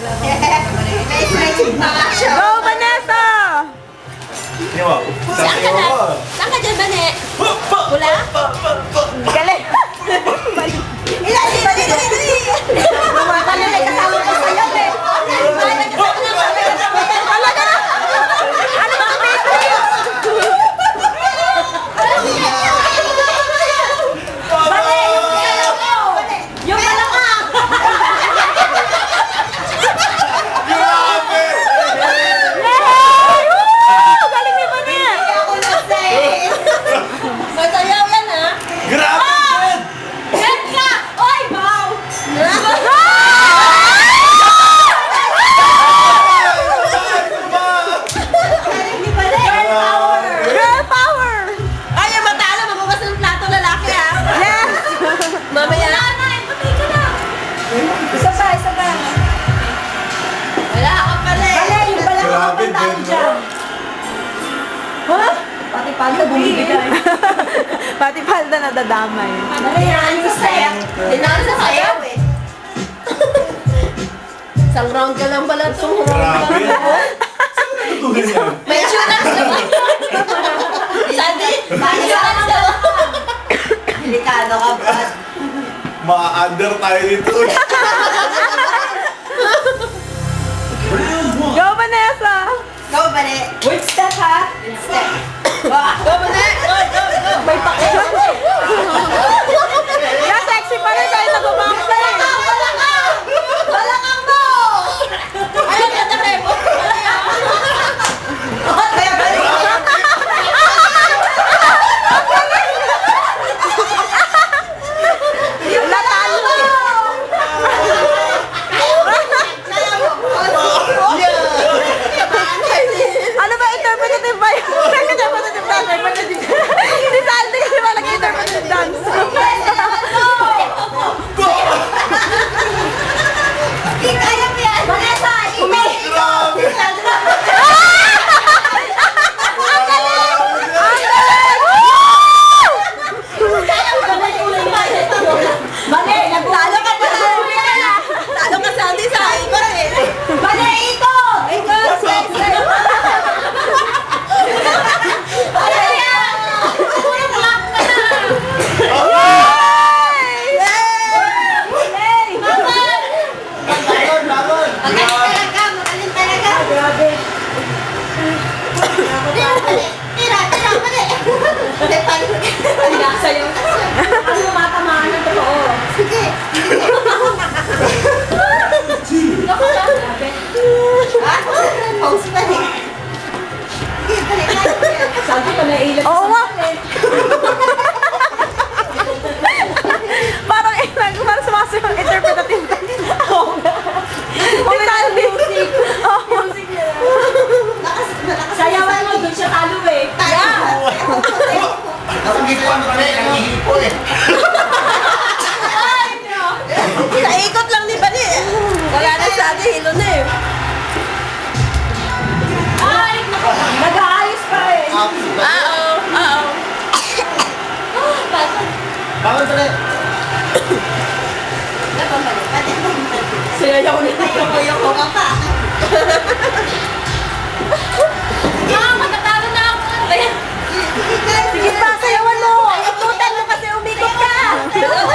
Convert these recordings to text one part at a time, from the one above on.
Go, Vanessa! Saan ka dyan, Bane? Wala? Galing! Tumatalo na kasama ko sa'yo, eh. Talaga na! Ano ba ang Matrix? Bane, yung malakang! Yay! Woo! Galing ni Bane! Masayaw yan, ha? Grabe! Yan ka! Oy, wow! Girl power! Ay, matalo, mabukas ng plato lalaki, ha? Yes! Mamaya. Wala na, patay ka na. Isa pa. Wala ka pala, eh. Bale, yung balak Grabe, ako tandaan Ben, dyan. Ha? Pati pala bumibigay. Pati palda nadadamay. Bale, yan sa sayaw. Tinaan sa sayaw, eh. Isang round ka lang pala itong Grabe! May insurance na ba? Sandy, may insurance na ba? Delikado ka ba? Ma-under tayo dito. Go, Vanessa! Go, Bane. Which step, ha? Which step? Go, Bane. Go. May pakita. Yeah, sexy pa rin kahit nag-umang ka eh. Balakang mo! Ayaw ka na kayo. Kaya balik. Natalo! Ano ba, interpretative ba yun? Interpretative dance. Si Sandy kasi walang interpretative dance. Kaya mo yan. Vanessa, Grabe! Ang galing! Mali, nagtalo ka pa. Talo ka Sandy sa ikot eh. Mali, ikot! Ikot! Mali yan! Purong lock ka na! Magaling talaga! Grabe! Tira! Mali! Mali, nasa yun. Ano matamaan ng totoo? Sige! Naku lang! Pause pa rin. Sige, balik. Sabi ko na ilag Oo nga. Parang sumasayo ang interpretative dance. Oo nga. Si Sandy. Oo. Sayawan mo, dun siya talo eh. Nakikipuan pa rin, nakikipo eh. Naikot lang ni Bani. Wala na sabi, hilo na eh. Ay, nag-aayos pa eh. Oo. Bangon pa rin. Sayaw nito. Yung ka pa. Matatalo na ako. Sige pa, sayawan mo. Ikutan mo kasi umikot ka. Below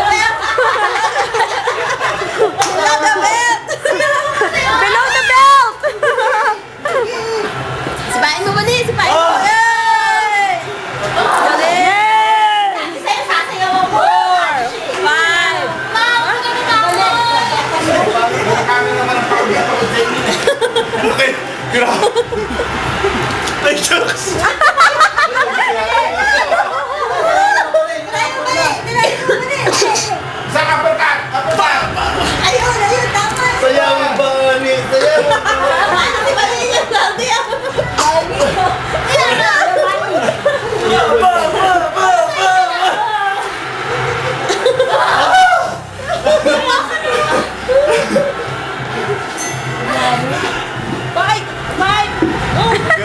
the belt. Sipain mo mali, sipain mo. Oh! Yay! Yes. Sa'yo sasayawan mo. 4, 5. Kami naman ang pawin ako sa inyo. Okay, grabe. Ay, shucks. Sa kapatat! Ayun, tama. Sayang ba ni? Sayang ba? Ano di ba yung sabi ako?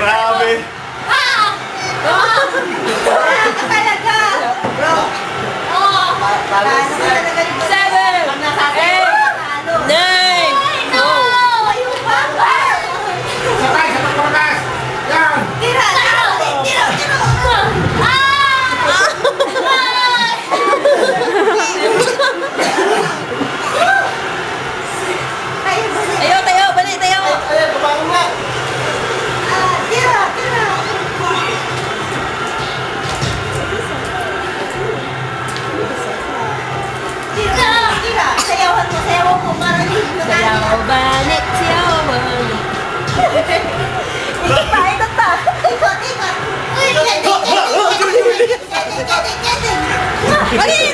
Grabe. Talaga! Bro! Oh! 7! 8! 9! No! Siyaw balik, siyaw balik. Ikot pa, ikot pa. Ikot, ikot. Uy, ikot, ikot, ikot, ikot, ikot, ikot, ikot. Mali!